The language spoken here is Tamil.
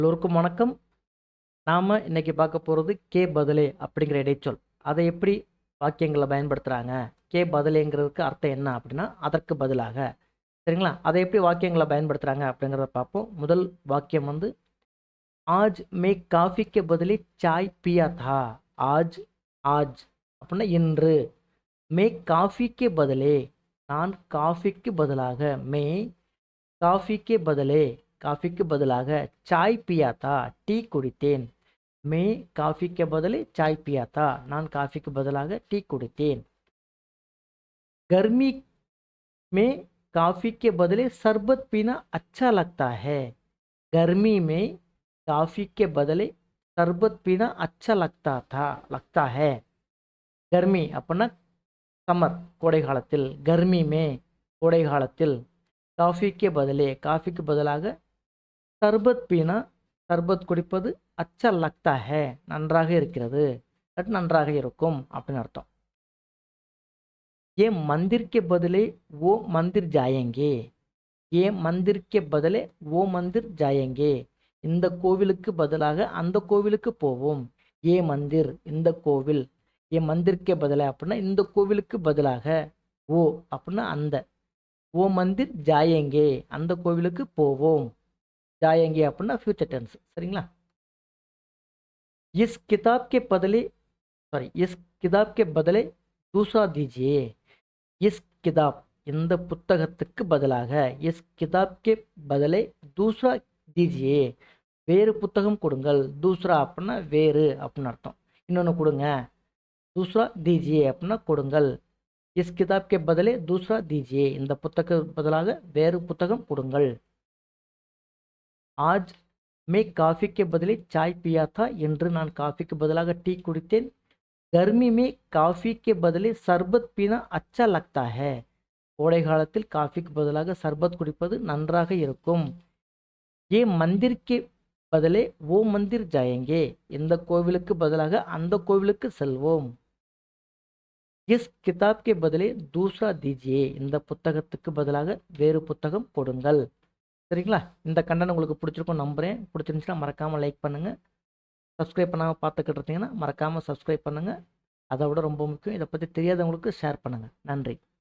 எல்லோருக்கும் வணக்கம். நாம இன்னைக்கு பார்க்க போறது கே பதிலே அப்படிங்கிற இடைச்சொல். அதை எப்படி வாக்கியங்களை பயன்படுத்துறாங்க? கே பதிலேங்கிறதுக்கு அர்த்தம் என்ன அப்படின்னா அதற்கு பதிலாக. சரிங்களா? அதை எப்படி வாக்கியங்களை பயன்படுத்துறாங்க அப்படிங்கிறத பார்ப்போம். முதல் வாக்கியம் வந்து ஆஜ் மே காஃபிக்கு பதிலே சாய் பியா தா. ஆஜ் ஆஜ் அப்படின்னா இன்று. மே காஃபிக்கு பதிலே நான் காஃபிக்கு பதிலாக மே காஃபிக்கு பதிலே காஃபிக்கு பதிலாக சாய் பியா தா டீ குடித்தேன். மே காஃபிக்கு பதிலே சாய் பியா தா நான் காஃபிக்கு பதிலாக டீ குடித்தேன். गर्मी में कॉफ़ी के बदले शरबत पीना अच्छा लगता है. गर्मी में कॉफ़ी के बदले शरबत पीना अच्छा लगता है. गर्मी அப்படின்னா சம்மர் கோடை காலத்தில், गर्मी में கோடை காலத்தில், காஃபிக்கு பதிலே காஃபிக்கு பதிலாக சர்பத் பீனா சர்பத் குடிப்பது அச்சா லக்தா ஹே நன்றாக இருக்கிறது, நன்றாக இருக்கும் அப்படின்னு அர்த்தம். ये मंदिर के बदले वो मंदिर जाएंगे. ये मंदिर के बदले वो मंदिर जाएंगे. இந்த கோவிலுக்கு பதிலாக அந்த கோவிலுக்கு போவோம். ஏ மந்திர் இந்த கோவில். ஏ மந்திர்க்கே பதிலாக அப்படின்னா இந்த கோவிலுக்கு பதிலாக. ஓ அப்படின்னா அந்த. ஓ மந்திர் ஜாயேங்கே அந்த கோவிலுக்கு போவோம். जाएंगे அப்படின்னா फ्यूचर टेंस. சரிங்களா? इस किताब के बदले इस किताब के बदले दूसरा दीजिए. इस किताब இந்த புத்தகத்துக்கு பதிலாக இஸ் கிதாப்கே பதிலே தூஸ்ரா தீஜியே வேறு புத்தகம் கொடுங்கள். தூஸ்ரா அப்படின்னா வேறு அப்படின்னு அர்த்தம். இன்னொன்று கொடுங்க. தூஸ்ரா தீஜியே அப்படின்னா கொடுங்கள். இஸ் கிதாப்கே பதிலே தூஸ்ரா தீஜியே இந்த புத்தகத்துக்கு பதிலாக வேறு புத்தகம் கொடுங்கள். आज मैं कॉफ़ी के बदले चाय पिया था. என்று நான் காஃபிக்கு பதிலாக டீ குடித்தேன். गर्मी में कॉफ़ी के बदले शरबत पीना अच्छा लगता है. கோடை காலத்தில் காஃபிக்கு பதிலாக சர்பத் குடிப்பது நன்றாக இருக்கும். ये मंदिर के बदले वो मंदिर जाएंगे. இந்த கோவிலுக்கு பதிலாக அந்த கோவிலுக்கு செல்வோம். इस किताब के बदले दूसरा दीजिए இந்த புத்தகத்துக்கு பதிலாக வேறு புத்தகம் கொடுங்கள். சரிங்களா? இந்த கண்டென்ட் உங்களுக்கு பிடிச்சிருக்கும் நம்புகிறேன். பிடிச்சிருந்துச்சுன்னா மறக்காமல் லைக் பண்ணுங்கள். சப்ஸ்கிரைப் பண்ணாமல் பார்த்துக்கிட்டு இருந்தீங்கன்னா மறக்காமல் சப்ஸ்கிரைப் பண்ணுங்கள். அதை விட ரொம்ப முக்கியம், இதை பற்றி தெரியாதவங்களுக்கு ஷேர் பண்ணுங்கள். நன்றி.